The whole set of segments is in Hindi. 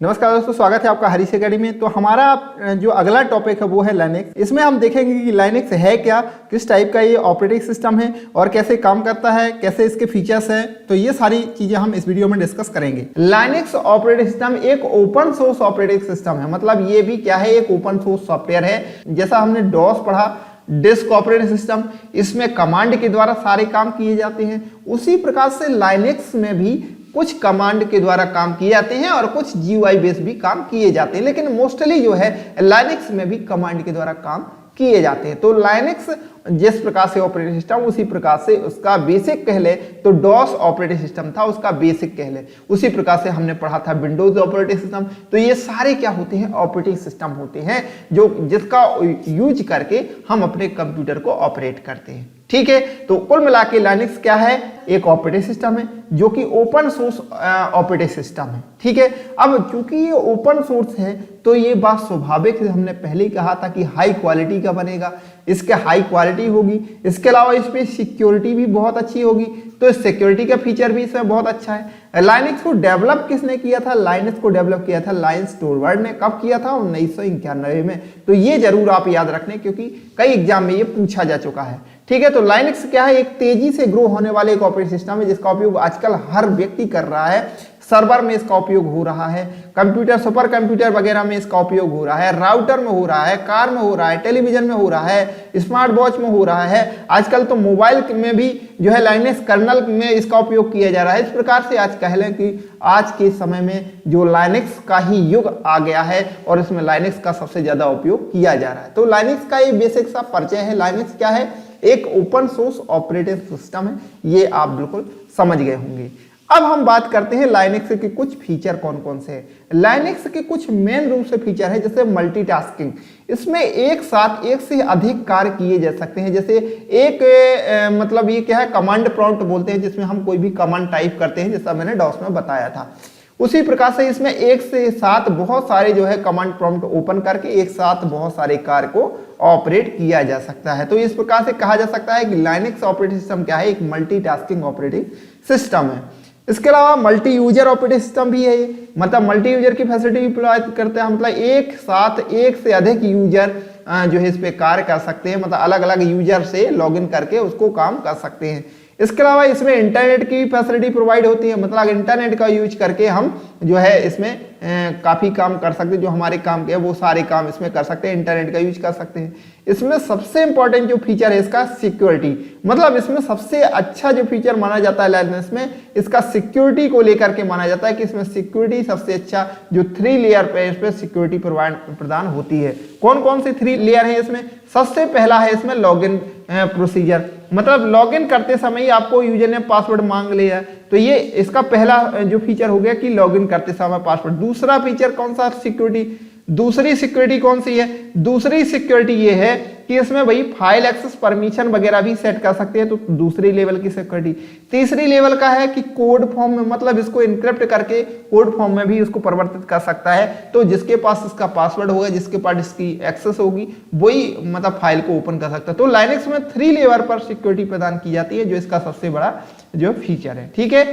नमस्कार दोस्तों, स्वागत है आपका हरीश एकेडमी में। तो हमारा जो अगला टॉपिक है वो है लाइनेक्स। इसमें हम देखेंगे कि लाइनेक्स है क्या, किस टाइप का ये ऑपरेटिंग सिस्टम है और कैसे काम करता है, कैसे इसके फीचर्स हैं। तो ये सारी चीजें हम इस वीडियो में डिस्कस करेंगे। लाइनेक्स ऑपरेटिंग सिस्टम एक ओपन सोर्स ऑपरेटिंग सिस्टम है। मतलब ये भी क्या है, एक ओपन सोर्स सॉफ्टवेयर है। जैसा हमने डॉस पढ़ा, डिस्क ऑपरेटिंग सिस्टम, इसमें कमांड के द्वारा सारे काम किए जाते हैं। उसी प्रकार से लाइनेक्स में भी कुछ कमांड के द्वारा काम किए जाते हैं और कुछ जीयूआई बेस भी काम किए जाते हैं, लेकिन मोस्टली जो है लाइनेक्स में भी कमांड के द्वारा काम किए जाते हैं। तो लाइनेक्स जिस प्रकार से ऑपरेटिंग सिस्टम, उसी प्रकार से उसका बेसिक कह ले तो डॉस ऑपरेटिंग सिस्टम था, उसका बेसिक कह ले। उसी प्रकार से हमने पढ़ा था विंडोज ऑपरेटिंग सिस्टम। तो ये सारे क्या होते हैं, ऑपरेटिंग सिस्टम होते हैं जो जिसका यूज करके हम अपने कंप्यूटर को ऑपरेट करते हैं। ठीक है, तो कुल मिला के लाइनेक्स क्या है, एक ऑपरेटिंग सिस्टम है जो कि ओपन सोर्स ऑपरेटिंग सिस्टम है। ठीक है, अब चूंकि ये ओपन सोर्स है तो ये बात स्वाभाविक है, हमने पहले ही कहा था कि हाई क्वालिटी का बनेगा, इसके हाई क्वालिटी होगी। इसके अलावा इसमें सिक्योरिटी भी बहुत अच्छी होगी, तो सिक्योरिटी का फीचर भी इसमें बहुत अच्छा है। लाइनेक्स को डेवलप किसने किया था? लाइनेक्स को डेवलप किया था लाइन्स टोरवर्ड ने। कब किया था? 1991 में। तो ये जरूर आप याद रखने, क्योंकि कई एग्जाम में ये पूछा जा चुका है। ठीक है, तो लाइनेक्स क्या है, एक तेजी से ग्रो होने वाले एक ऑपरेटिंग सिस्टम है जिसका उपयोग आजकल हर व्यक्ति कर रहा है। सर्वर में इसका उपयोग हो रहा है, कंप्यूटर, सुपर कंप्यूटर वगैरह में इसका उपयोग हो रहा है, राउटर में हो रहा है, कार में हो रहा है, टेलीविजन में हो रहा है, स्मार्ट वॉच में हो रहा है। आजकल तो मोबाइल में भी जो है लाइनेक्स कर्नल में इसका उपयोग किया जा रहा है। इस प्रकार से आज कह लें कि आज के समय में जो लाइनेक्स का ही युग आ गया है और इसमें लाइनेक्स का सबसे ज्यादा उपयोग किया जा रहा है। तो लाइनेक्स का ये बेसिक सा परिचय है। लाइनेक्स क्या है, एक ओपन सोर्स ऑपरेटिंग सिस्टम है। ये आप बिल्कुल समझ गए होंगे। अब हम बात करते हैं लाइनेक्स के कुछ फीचर कौन कौन से हैं। लाइनेक्स के कुछ मेन रूप से फीचर है, जैसे मल्टीटास्किंग। इसमें एक साथ एक से अधिक कार्य किए जा सकते हैं। जैसे एक मतलब ये क्या है, कमांड प्रॉम्प्ट बोलते हैं, जिसमें हम कोई भी कमांड टाइप करते हैं, जैसा मैंने डॉस में बताया था। उसी प्रकार से इसमें एक से साथ बहुत सारे जो है कमांड प्रॉम्प्ट ओपन करके एक साथ बहुत सारे कार्य को ऑपरेट किया जा सकता है। तो इस प्रकार से कहा जा सकता है कि लाइनेक्स ऑपरेटिंग सिस्टम क्या है, एक मल्टीटास्किंग ऑपरेटिंग सिस्टम है। इसके अलावा मल्टी यूजर ऑपरेटिंग सिस्टम भी है, मतलब मल्टी यूजर की फैसिलिटी भी प्रोवाइड करता है। मतलब एक साथ एक से अधिक यूजर जो है इस पे कार्य कर सकते हैं, मतलब अलग अलग यूजर से लॉगिन करके उसको काम कर सकते हैं। इसके अलावा इसमें इंटरनेट की फैसिलिटी प्रोवाइड होती है, मतलब इंटरनेट का यूज करके हम जो है इसमें काफी काम कर सकते हैं। जो हमारे काम के है वो सारे काम इसमें कर सकते हैं, इंटरनेट का यूज कर सकते हैं। इसमें सबसे इंपॉर्टेंट जो फीचर है इसका सिक्योरिटी, मतलब इसमें सबसे अच्छा जो फीचर माना जाता है लाइनेक्स में, इसका सिक्योरिटी को लेकर के माना जाता है कि इसमें सिक्योरिटी सबसे अच्छा जो 3 लेयर पे इस पे सिक्योरिटी प्रदान होती है। कौन कौन सी 3 लेयर है इसमें? सबसे पहला है इसमें लॉगिन प्रोसीजर, मतलब लॉगिन करते समय ही आपको यूजर ने पासवर्ड मांग लिया है, तो ये इसका पहला जो फीचर हो गया कि लॉगिन करते समय पासवर्ड। दूसरा फीचर कौन सा सिक्योरिटी, दूसरी सिक्योरिटी कौन सी है? दूसरी सिक्योरिटी ये है कि इसमें भाई फाइल एक्सेस परमिशन वगैरह भी सेट कर सकते हैं, तो दूसरी लेवल की सिक्योरिटी। तीसरी लेवल का है कि कोड फॉर्म में, मतलब इसको इनक्रिप्ट करके कोड फॉर्म में भी इसको परिवर्तित कर सकता है। तो जिसके पास इसका पासवर्ड होगा, जिसके पास इसकी एक्सेस होगी, वही मतलब फाइल को ओपन कर सकता है। तो लाइनेक्स में 3 लेवल पर सिक्योरिटी प्रदान की जाती है, जो इसका सबसे बड़ा जो फीचर है। ठीक है,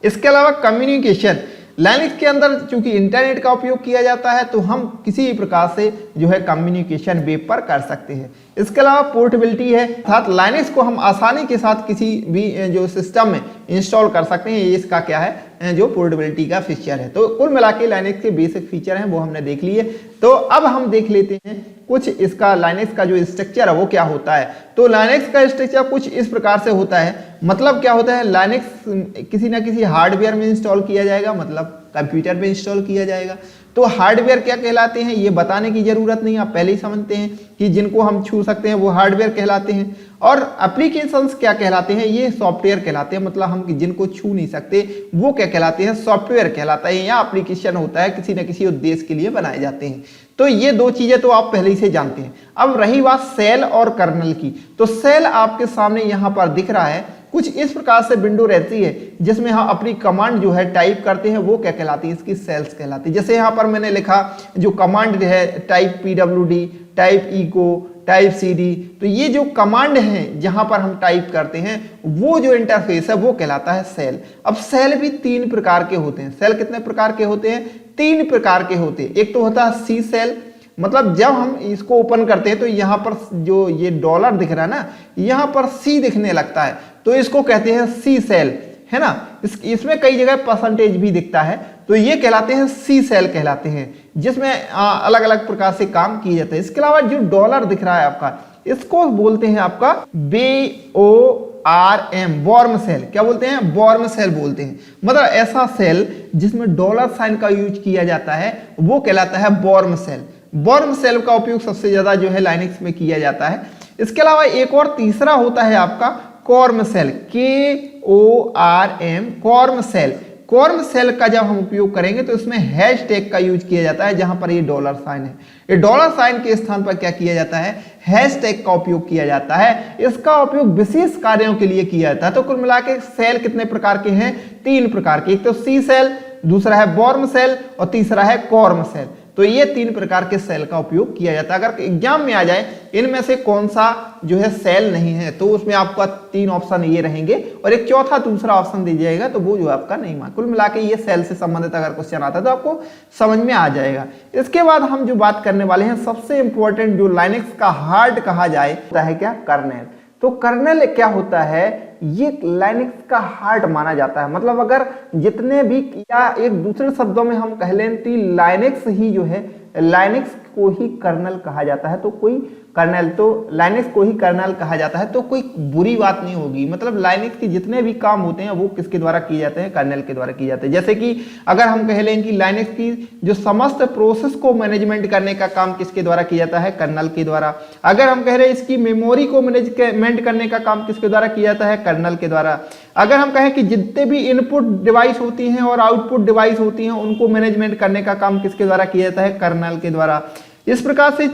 इसके अलावा कम्युनिकेशन, लाइनेक्स के अंदर चूंकि इंटरनेट का उपयोग किया जाता है, तो हम किसी भी प्रकार से जो है कम्युनिकेशन वेब पर कर सकते हैं। इसके अलावा पोर्टेबिलिटी है, अर्थात लाइनेक्स को हम आसानी के साथ किसी भी जो सिस्टम में इंस्टॉल कर सकते हैं। ये इसका क्या है, जो पोर्टेबिलिटी का फीचर है। तो कुल मिला के लाइनेक्स के बेसिक फीचर हैं वो हमने देख लिए। तो अब हम देख लेते हैं कुछ इसका लाइनेक्स का जो स्ट्रक्चर है वो क्या होता है। तो लाइनेक्स का स्ट्रक्चर कुछ इस प्रकार से होता है। मतलब क्या होता है, लाइनेक्स किसी ना किसी हार्डवेयर में इंस्टॉल किया जाएगा, मतलब कंप्यूटर पे इंस्टॉल किया जाएगा। तो हार्डवेयर क्या कहलाते हैं ये बताने की जरूरत नहीं, आप पहले ही समझते हैं कि जिनको हम छू सकते हैं वो हार्डवेयर कहलाते हैं। और एप्लीकेशंस क्या कहलाते हैं, ये सॉफ्टवेयर कहलाते हैं। मतलब हम जिनको छू नहीं सकते वो क्या कहलाते हैं, सॉफ्टवेयर कहलाता है, या एप्लीकेशन होता है, किसी न किसी उद्देश्य के लिए बनाए जाते हैं। तो ये दो चीजें तो आप पहले ही से जानते हैं। अब रही बात सेल और कर्नल की, तो सेल आपके सामने यहाँ पर दिख रहा है। कुछ इस प्रकार से विंडो रहती है जिसमें हम अपनी कमांड जो है टाइप करते हैं, वो क्या कहलाती है, इसकी सेल्स कहलाती है। जैसे यहाँ पर मैंने लिखा जो कमांड है type pwd, type echo, type CD। तो ये जो कमांड है जहां पर हम टाइप करते हैं वो जो इंटरफेस है वो कहलाता है सेल। अब सेल भी 3 प्रकार के होते हैं। सेल कितने प्रकार के होते हैं? 3 प्रकार के होते हैं। एक तो होता है C सेल, मतलब जब हम इसको ओपन करते हैं तो यहाँ पर जो ये डॉलर दिख रहा है ना, यहाँ पर C दिखने लगता है, तो इसको कहते हैं C सेल, है ना। इसमें कई जगह परसेंटेज भी दिखता है, तो ये कहलाते हैं C सेल कहलाते हैं, जिसमें अलग अलग प्रकार से काम किए जाते हैं। इसके अलावा जो डॉलर दिख रहा है आपका, इसको बोलते हैं आपका BORM, बॉर्म सेल। क्या बोलते हैं? बॉर्म सेल बोलते हैं। मतलब ऐसा सेल जिसमें डॉलर साइन का यूज किया जाता है वो कहलाता है बॉर्म सेल। बॉर्म सेल का उपयोग सबसे ज्यादा जो है लाइनक्स में किया जाता है। इसके अलावा एक और तीसरा होता है आपका corm cell, KORM, corm cell. Corm cell का जब हम उपयोग करेंगे तो इसमें हैश टैग का यूज किया जाता है, जहां पर ये डॉलर साइन है। ये डॉलर साइन के स्थान पर क्या किया जाता है? हैश टैग का उपयोग किया जाता है। इसका उपयोग विशेष कार्यों के लिए किया जाता है। तो कुल मिला के सेल कितने प्रकार के हैं? 3 प्रकार के। एक तो C सेल, दूसरा है बॉर्म सेल और तीसरा है कॉर्म सेल। तो ये 3 प्रकार के सेल का उपयोग किया जाता है। अगर एग्जाम में आ जाए इनमें से कौन सा जो है सेल नहीं है, तो उसमें आपका 3 ऑप्शन ये रहेंगे और एक चौथा दूसरा ऑप्शन दिया जाएगा, तो वो जो आपका नहीं मान। कुल मिला के ये सेल से संबंधित अगर क्वेश्चन आता है तो आपको समझ में आ जाएगा। इसके बाद हम जो बात करने वाले हैं, सबसे इंपॉर्टेंट जो लाइनक्स का हार्ट कहा जाए होता है क्या? कर्नेल। तो कर्नेल क्या होता है? ये लाइनक्स का हार्ट माना जाता है। मतलब अगर जितने भी, या एक दूसरे शब्दों में हम कह लें तो लाइनक्स ही जो है, लाइनक्स को ही कर्नेल कहा जाता है। तो कोई कर्नेल, तो लाइनक्स को ही कर्नेल कहा जाता है, तो कोई बुरी बात नहीं होगी। मतलब लाइनक्स के जितने भी काम होते हैं वो किसके द्वारा किए जाते हैं? कर्नेल के द्वारा किए जाते हैं। जैसे कि अगर हम कह लें कि लाइनक्स की जो समस्त प्रोसेस को मैनेजमेंट करने का काम किसके द्वारा किया जाता है? कर्नेल के द्वारा। अगर हम कह रहे हैं इसकी मेमोरी को मैनेजमेंट करने का काम किसके द्वारा किया जाता है? कर्नेल के द्वारा। अगर हम कहें कि जितने भी इनपुट डिवाइस होती हैं और आउटपुट डिवाइस होती हैं उनको मैनेजमेंट करने का काम किसके द्वारा किया जाता है? कर्नेल के द्वारा। इस प्रकार से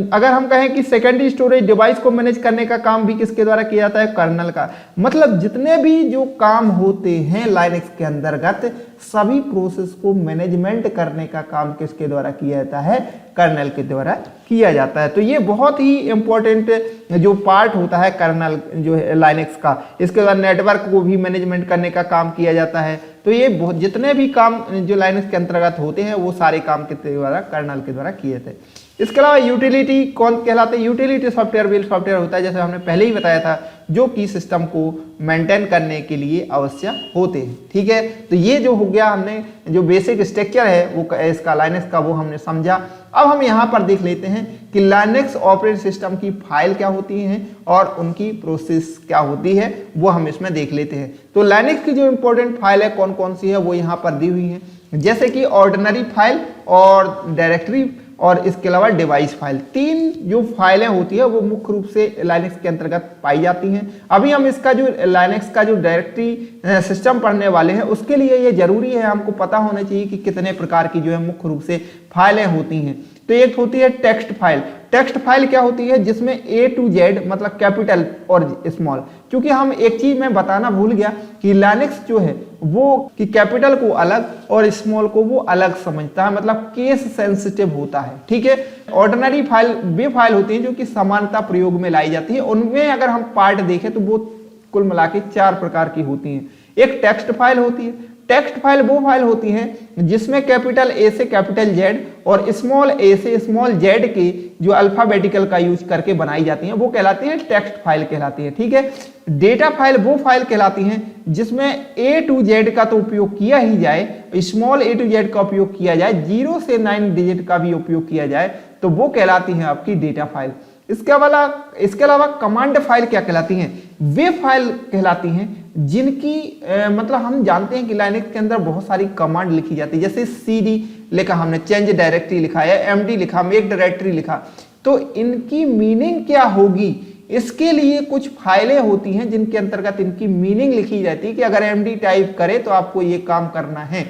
अगर हम कहें कि सेकेंडरी स्टोरेज डिवाइस को मैनेज करने का काम भी किसके द्वारा किया जाता है? कर्नेल का। मतलब जितने भी जो काम होते हैं लाइनक्स के अंतर्गत, सभी प्रोसेस को मैनेजमेंट करने का काम किसके द्वारा किया जाता है? कर्नेल के द्वारा किया जाता है। तो ये बहुत ही इंपॉर्टेंट जो पार्ट होता है कर्नेल जो है लाइनक्स का। इसके बाद नेटवर्क को भी मैनेजमेंट करने का काम किया जाता है। तो ये जितने भी काम जो लाइनक्स के अंतर्गत होते हैं वो सारे काम किसके द्वारा? कर्नेल के द्वारा किए जाते हैं। इसके अलावा यूटिलिटी कौन कहलाते हैं? यूटिलिटी सॉफ्टवेयर बिल्ड सॉफ्टवेयर होता है, जैसे हमने पहले ही बताया था, जो कि सिस्टम को मेंटेन करने के लिए आवश्यक होते हैं। ठीक है, तो ये जो हो गया, हमने जो बेसिक स्ट्रक्चर है वो इसका लाइनक्स का वो हमने समझा। अब हम यहाँ पर देख लेते हैं कि लाइनक्स ऑपरेटिंग सिस्टम की फाइल क्या होती हैं और उनकी प्रोसेस क्या होती है, वो हम इसमें देख लेते हैं। तो लाइनक्स की जो इंपॉर्टेंट फाइल है कौन कौन सी है वो यहाँ पर दी हुई है, जैसे कि ऑर्डिनरी फाइल और डायरेक्टरी और इसके अलावा डिवाइस फाइल। 3 जो फाइलें होती है वो मुख्य रूप से लाइनक्स के अंतर्गत पाई जाती हैं। अभी हम इसका जो लाइनक्स का जो डायरेक्टरी सिस्टम पढ़ने वाले हैं उसके लिए ये जरूरी है, हमको पता होना चाहिए कि कितने प्रकार की जो है मुख्य रूप से फाइलें होती हैं। तो एक होती है टेक्स्ट फाइल। टेक्स्ट फाइल क्या होती है? जिसमें A to Z मतलब कैपिटल और स्मॉल। क्योंकि हम एक चीज मैं बताना भूल गया कि लाइनक्स जो है वो कि कैपिटल को अलग और स्मॉल को वो अलग समझता है, मतलब केस सेंसिटिव होता है। ठीक है, ऑर्डिनरी फाइल वे फाइल होती हैं जो कि समानता प्रयोग में लाई जाती है। उनमें अगर हम पार्ट देखें तो वो कुल मिला के 4 प्रकार की होती हैं। एक टेक्स्ट फाइल होती है। टेक्स्ट फाइल वो फाइल होती हैं जिसमें कैपिटल A से कैपिटल Z और स्मॉल a से स्मॉल z के जो अल्फाबेटिकल का यूज करके बनाई जाती हैं वो कहलाती हैं टेक्स्ट फाइल कहलाती है। ठीक है, डेटा फाइल वो फाइल कहलाती हैं जिसमें A to Z का तो उपयोग किया ही जाए, स्मॉल a to Z का उपयोग किया जाए, 0 से 9 डिजिट का भी उपयोग किया जाए, तो वो कहलाती हैं आपकी डेटा फाइल। इसके अलावा कमांड फाइल क्या कहलाती हैं? वे फाइल कहलाती हैं जिनकी मतलब हम जानते हैं कि लाइनक्स के अंदर बहुत सारी कमांड लिखी जाती है, जैसे cd लिखा हमने, चेंज डायरेक्टरी लिखा है, md लिखा, मेक डायरेक्टरी लिखा, तो इनकी मीनिंग क्या होगी? इसके लिए कुछ फाइलें होती हैं जिनके अंतर्गत इनकी मीनिंग लिखी जाती है कि अगर md टाइप करे तो आपको ये काम करना है।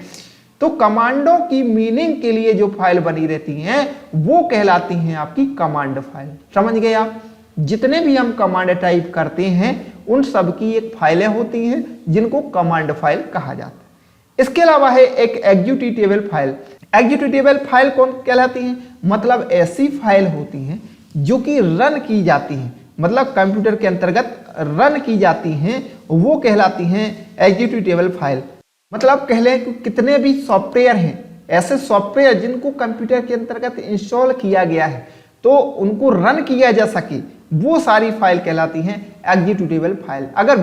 तो कमांडों की मीनिंग के लिए जो फाइल बनी रहती हैं वो कहलाती हैं आपकी कमांड फाइल। समझ गए आप? जितने भी हम कमांड टाइप करते हैं उन सब की एक फाइलें होती हैं जिनको कमांड फाइल कहा जाता है। इसके अलावा है एक एग्जीक्यूटेबल फाइल। एग्जीक्यूटेबल फाइल कौन कहलाती है? मतलब ऐसी फाइल होती हैं जो कि रन की जाती हैं, मतलब कंप्यूटर के अंतर्गत रन की जाती हैं, वो कहलाती हैं एग्जीक्यूटेबल फाइल। मतलब कह लें कि कितने भी सॉफ्टवेयर हैं, ऐसे सॉफ्टवेयर जिनको कंप्यूटर के अंतर्गत इंस्टॉल किया गया है तो उनको रन किया जा सके, वो सारी फाइल कहलाती हैं एग्जीक्यूटेबल फाइल। अगर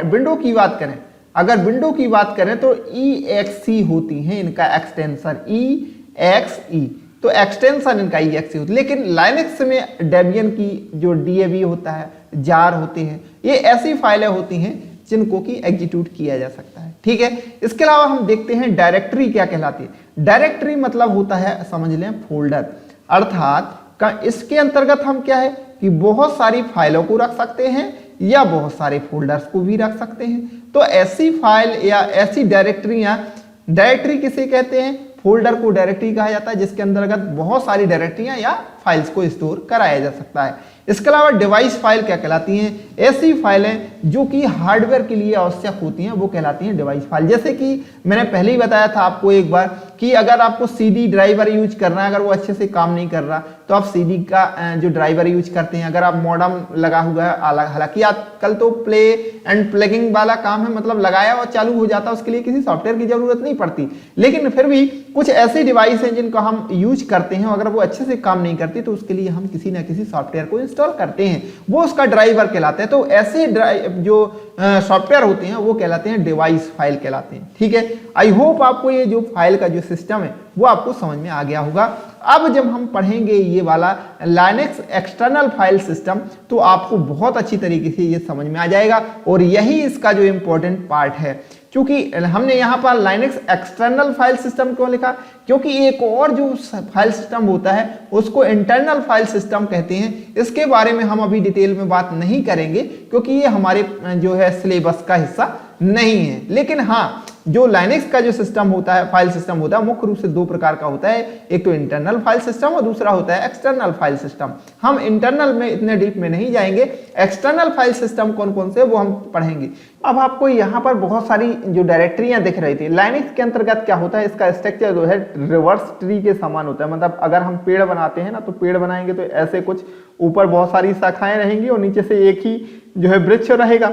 विंडो की बात करें, तो EXE होती हैं इनका एक्सटेंशन, EXE, तो एक्सटेंशन इनका EXE होता है। लेकिन लाइनक्स में डेबियन की जो DAB होता है, जार होते हैं, ये ऐसी फाइलें होती हैं जिनको कि एग्जीक्यूट किया जा सकता है। ठीक है, इसके अलावा हम देखते हैं डायरेक्टरी क्या कहलाती है। डायरेक्टरी मतलब होता है, समझ लें, फोल्डर, अर्थात इसके अंतर्गत हम क्या है कि बहुत सारी फाइलों को रख सकते हैं या बहुत सारे फोल्डर्स को भी रख सकते हैं। तो ऐसी फाइल या ऐसी डायरेक्टरी किसे कहते हैं? फोल्डर को डायरेक्टरी कहा जाता है, जिसके अंतर्गत बहुत सारी डायरेक्टरियां या फाइल्स को स्टोर कराया जा सकता है। इसके अलावा डिवाइस फाइल क्या कहलाती हैं? ऐसी फाइलें जो कि हार्डवेयर के लिए आवश्यक होती हैं, वो कहलाती हैं डिवाइस फाइल। जैसे कि मैंने पहले ही बताया था आपको एक बार कि अगर आपको CD ड्राइवर यूज करना है, अगर वो अच्छे से काम नहीं कर रहा तो आप CD का जो ड्राइवर यूज करते हैं। अगर आप मॉडम लगा हुआ है, हालांकि आजकल तो प्ले एंड प्लगिंग वाला काम है, मतलब लगाया और चालू हो जाता है, उसके लिए किसी सॉफ्टवेयर की जरूरत नहीं पड़ती। लेकिन फिर भी कुछ ऐसी डिवाइस हैं जिनको हम यूज करते हैं, अगर वो अच्छे से काम नहीं करती तो उसके लिए हम किसी ना किसी सॉफ्टवेयर को इंस्टॉल करते हैं, वो उसका ड्राइवर कहलाते हैं। तो ऐसे जो सॉफ्टवेयर होते हैं वो कहलाते हैं डिवाइस फाइल कहलाते हैं। ठीक है, आई होप आपको ये जो फाइल का जो सिस्टम है वो आपको समझ में आ गया होगा। अब जब हम पढ़ेंगे ये वाला लाइनक्स एक्सटर्नल फाइल सिस्टम तो आपको बहुत अच्छी तरीके से ये समझ में आ जाएगा, और यही इसका जो इंपॉर्टेंट पार्ट है। क्योंकि हमने यहाँ पर लाइनक्स एक्सटर्नल फाइल सिस्टम क्यों लिखा? क्योंकि एक और जो फाइल सिस्टम होता है उसको इंटरनल फाइल सिस्टम कहते हैं। इसके बारे में हम अभी डिटेल में बात नहीं करेंगे क्योंकि ये हमारे जो है सिलेबस का हिस्सा नहीं है। लेकिन हाँ, जो लाइनक्स का जो सिस्टम होता है, फाइल सिस्टम होता है, मुख्य रूप से दो प्रकार का होता है, एक तो इंटरनल फाइल सिस्टम और दूसरा होता है एक्सटर्नल फाइल सिस्टम। हम इंटरनल में इतने डीप में नहीं जाएंगे, एक्सटर्नल फाइल सिस्टम कौन कौन से वो हम पढ़ेंगे। अब आपको यहाँ पर बहुत सारी जो डायरेक्टरियां दिख रही थी, लाइनक्स के अंतर्गत क्या होता है, इसका स्ट्रक्चर जो है रिवर्स ट्री के समान होता है। मतलब अगर हम पेड़ बनाते हैं ना, तो पेड़ बनाएंगे तो ऐसे कुछ ऊपर बहुत सारी शाखाएं रहेंगी और नीचे से एक ही जो है वृक्ष रहेगा।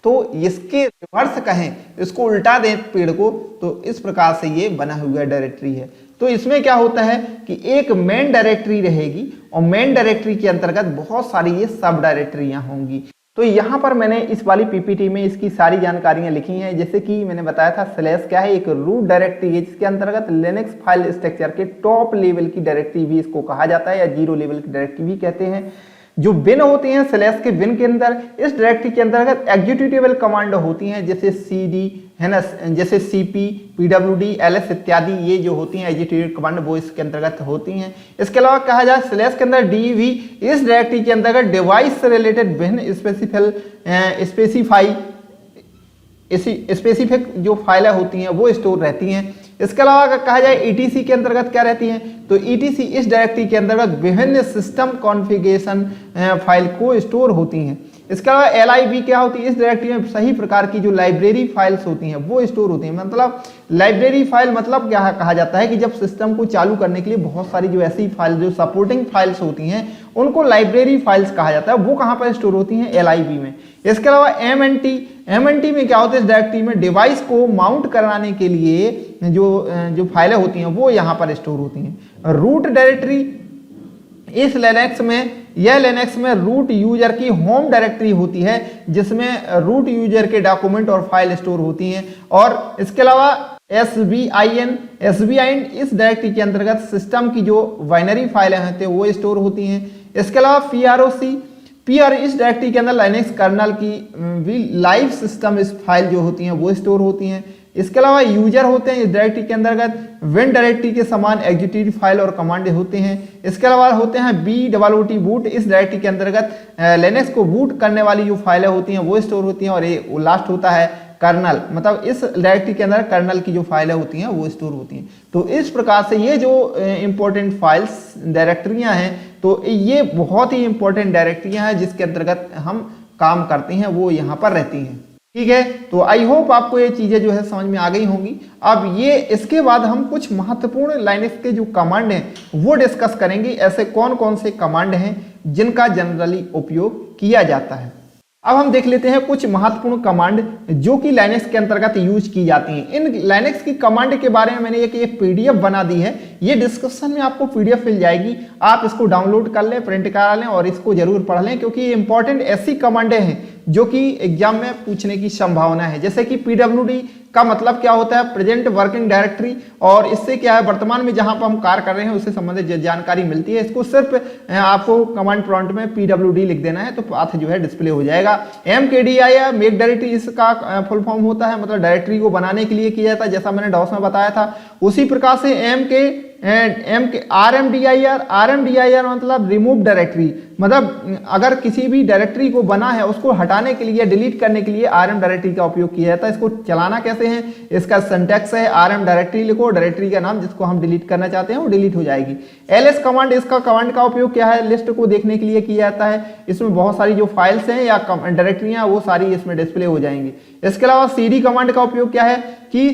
तो इसके रिवर्स कहें, इसको उल्टा दें पेड़ को, तो इस प्रकार से ये बना हुआ डायरेक्टरी है। तो इसमें क्या होता है कि एक मेन डायरेक्टरी रहेगी और मेन डायरेक्टरी के अंतर्गत बहुत सारी ये सब डायरेक्टरियां होंगी। तो यहाँ पर मैंने इस वाली पीपीटी में इसकी सारी जानकारियां लिखी हैं। जैसे कि मैंने बताया था, स्लैश क्या है, एक रूट डायरेक्टरी है जिसके अंतर्गत लिनक्स फाइल स्ट्रक्चर के टॉप लेवल की डायरेक्टरी भी इसको कहा जाता है, या जीरो लेवल की डायरेक्टरी भी कहते हैं। जो बिन होती हैं, स्लैश के बिन के अंदर इस डायरेक्टरी के अंतर्गत एग्जीक्यूटेबल कमांड होती हैं, जैसे CD है ना, जैसे CP, PWD, LS इत्यादि, ये जो होती हैं एग्जीक्यूटेबल कमांड वो इसके अंतर्गत होती हैं। इसके अलावा कहा जाए स्लैश के अंदर DEV, इस डायरेक्टरी के अंतर्गत डिवाइस से रिलेटेड भिन्न स्पेसिफिक जो फाइलें होती हैं वो स्टोर रहती हैं। इसके अलावा अगर कहा जाए ETC के अंतर्गत क्या रहती हैं, तो ETC इस डायरेक्टरी के अंतर्गत विभिन्न सिस्टम कॉन्फ़िगरेशन फाइल को स्टोर होती हैं। इसके अलावा LIB क्या होती है, इस डायरेक्टरी में सही प्रकार की जो लाइब्रेरी फाइल्स होती हैं वो स्टोर होती हैं। मतलब लाइब्रेरी फाइल मतलब क्या कहा जाता है कि जब सिस्टम को चालू करने के लिए बहुत सारी जो ऐसी फाइल जो सपोर्टिंग फाइल्स होती हैं उनको लाइब्रेरी फाइल्स कहा जाता है। वो कहाँ पर स्टोर होती हैं? LIB में। इसके अलावा MNT में क्या होता है, इस डायरेक्टरी में डिवाइस को माउंट कराने के लिए जो फाइलें होती हैं वो यहाँ पर स्टोर होती हैं। रूट डायरेक्टरी, इस लिनक्स में रूट यूजर की होम डायरेक्टरी होती है जिसमें रूट यूजर के डॉक्यूमेंट और फाइल स्टोर होती हैं। और इसके अलावा SBIN इस डायरेक्टरी के अंतर्गत सिस्टम की जो बाइनरी फाइलें होती हैं वो स्टोर होती हैं। इसके अलावा PR इस डायरेक्टरी के अंदर लाइनक्स कर्नल की भी लाइव सिस्टम इस फाइल जो होती हैं वो स्टोर होती हैं। इसके अलावा यूजर होते हैं इस डायरेक्टरी के अंतर्गत विन डायरेक्टरी के समान एग्जीक्यूटिव फाइल और कमांड होते हैं। इसके अलावा होते हैं BWT बूट, इस डायरेक्टरी के अंतर्गत लिनक्स को बूट करने वाली जो फाइलें होती हैं वो स्टोर होती हैं। और ये लास्ट होता है कर्नल, मतलब इस डायरेक्टरी के अंदर कर्नल की जो फाइलें होती हैं वो स्टोर होती हैं। तो इस प्रकार से ये जो इंपॉर्टेंट फाइल्स डायरेक्टरियां हैं, तो ये बहुत ही इंपॉर्टेंट डायरेक्टरियां हैं जिसके अंतर्गत हम काम करते हैं, वो यहाँ पर रहती हैं। ठीक है, तो आई होप आपको ये चीजें जो है समझ में आ गई होंगी। अब ये इसके बाद हम कुछ महत्वपूर्ण लाइनेक्स के जो कमांड हैं वो डिस्कस करेंगे, ऐसे कौन कौन से कमांड हैं जिनका जनरली उपयोग किया जाता है। अब हम देख लेते हैं कुछ महत्वपूर्ण कमांड जो कि लाइनेक्स के अंतर्गत यूज की जाती हैं। इन लाइनेक्स की कमांड के बारे में मैंने एक पीडीएफ बना दी है, ये डिस्क्रिप्शन में आपको पीडीएफ मिल जाएगी, आप इसको डाउनलोड कर लें, प्रिंट करा लें और इसको जरूर पढ़ लें, क्योंकि ये इंपॉर्टेंट ऐसी कमांडें हैं जो कि एग्जाम में पूछने की संभावना है। जैसे कि पीडब्ल्यूडी का मतलब क्या होता है, प्रेजेंट वर्किंग डायरेक्टरी, और इससे क्या है वर्तमान में जहां पर हम कार्य कर रहे हैं उससे संबंधित जानकारी मिलती है। इसको सिर्फ आपको कमांड प्रॉम्प्ट में पीडब्ल्यूडी लिख देना है तो पाथ जो है डिस्प्ले हो जाएगा। MKDI मेक डायरेक्टरी इसका फुल फॉर्म होता है, मतलब डायरेक्टरी को बनाने के लिए किया जाता है, जैसा मैंने डॉस में बताया था। उसी प्रकार से RMDIR मतलब रिमूव डायरेक्टरी, मतलब अगर किसी भी डायरेक्टरी को बना है उसको हटाने के लिए, डिलीट करने के लिए RM डायरेक्टरी का उपयोग किया जाता है। इसको चलाना कैसे है, इसका सिंटैक्स है RM डायरेक्टरी लिखो, डायरेक्टरी का नाम जिसको हम डिलीट करना चाहते हैं वो डिलीट हो जाएगी। LS कमांड, इसका कमांड का उपयोग क्या है, लिस्ट को देखने के लिए किया जाता है। इसमें बहुत सारी जो फाइल्स हैं या डायरेक्टरियां वो सारी इसमें डिस्प्ले हो जाएंगी। इसके अलावा CD कमांड का उपयोग क्या है कि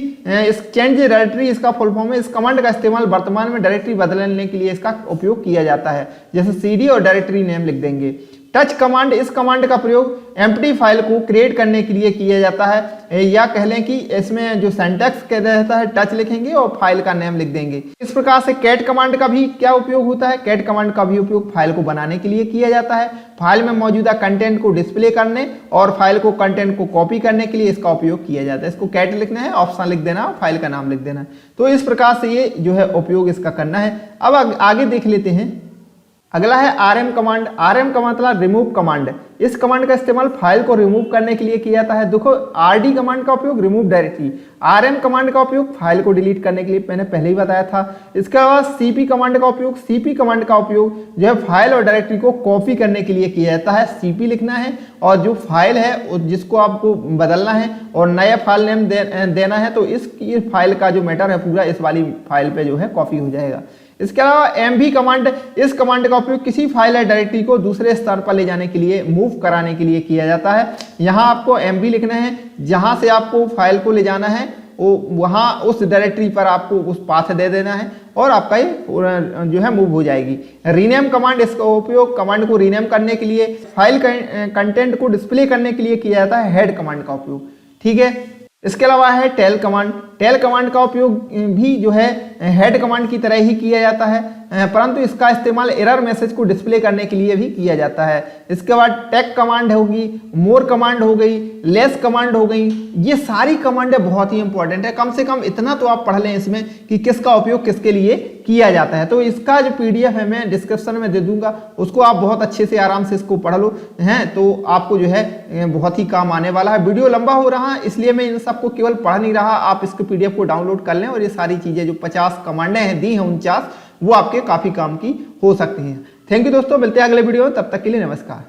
इस चेंज डायरेक्टरी इसका फुल फॉर्म है। इस कमांड का इस्तेमाल वर्तमान में डायरेक्टरी बदलने के लिए इसका उपयोग किया जाता है, जैसे CD और डायरेक्टरी नेम लिख देंगे। टच कमांड, इस कमांड का प्रयोग एम्प्टी फाइल को क्रिएट करने के लिए किया जाता है, या कह लें कि इसमें जो सिंटैक्स रहता है टच लिखेंगे और फाइल का नेम लिख देंगे। इस प्रकार से कैट कमांड का भी क्या उपयोग होता है, कैट कमांड का भी उपयोग फाइल को बनाने के लिए किया जाता है, फाइल में मौजूदा कंटेंट को डिस्प्ले करने और फाइल को कंटेंट को कॉपी करने के लिए इसका उपयोग किया जाता है। इसको कैट लिखना है, ऑप्शन लिख देना, फाइल का नाम लिख देना है। तो इस प्रकार से ये जो है उपयोग इसका करना है। अब आगे देख लेते हैं, अगला है RM कमांड। RM का मतलब रिमूव कमांड। इस कमांड का इस्तेमाल फाइल को रिमूव करने के लिए किया जाता है। देखो, RD कमांड का उपयोग रिमूव डायरेक्टरी, RM कमांड का उपयोग फाइल को डिलीट करने के लिए मैंने पहले ही बताया था। इसके अलावा CP कमांड का उपयोग, CP कमांड का उपयोग जो है फाइल और डायरेक्टरी को कॉपी करने के लिए किया जाता है। CP लिखना है और जो फाइल है जिसको आपको बदलना है और नया फाइल नेम देना है, तो इस फाइल का जो मैटर है पूरा इस वाली फाइल पे जो है कॉपी हो जाएगा। इसके अलावा MV कमांड, इस कमांड का उपयोग किसी फाइल या डायरेक्टरी को दूसरे स्तर पर ले जाने के लिए, मूव कराने के लिए किया जाता है। यहाँ आपको MV लिखना है, जहां से आपको फाइल को ले जाना है वहां उस डायरेक्टरी पर आपको उस पाथ दे देना है और आपका ये जो है मूव हो जाएगी। रीनेम कमांड, इसका उपयोग कमांड को रीनेम करने के लिए, फाइल कंटेंट को डिस्प्ले करने के लिए किया जाता है। हेड कमांड का उपयोग, ठीक है। इसके अलावा है टेल कमांड। टेल कमांड का उपयोग भी जो है हेड कमांड की तरह ही किया जाता है, परंतु इसका इस्तेमाल एरर मैसेज को डिस्प्ले करने के लिए भी किया जाता है। इसके बाद टेक कमांड होगी, मोर कमांड हो गई, लेस कमांड हो गई। ये सारी कमांडें बहुत ही इंपॉर्टेंट है, कम से कम इतना तो आप पढ़ लें इसमें कि किसका उपयोग किसके लिए किया जाता है। तो इसका जो PDF है मैं डिस्क्रिप्शन में दे दूंगा, उसको आप बहुत अच्छे से आराम से इसको पढ़ लो हैं, तो आपको जो है बहुत ही काम आने वाला है। वीडियो लंबा हो रहा है इसलिए मैं इन सबको केवल पढ़ नहीं रहा, आप इसको PDF को डाउनलोड कर लें और ये सारी चीजें जो 50 कमांडें हैं दी हैं 49, वो आपके काफी काम की हो सकती हैं। थैंक यू दोस्तों, मिलते हैं अगले वीडियो में, तब तक के लिए नमस्कार।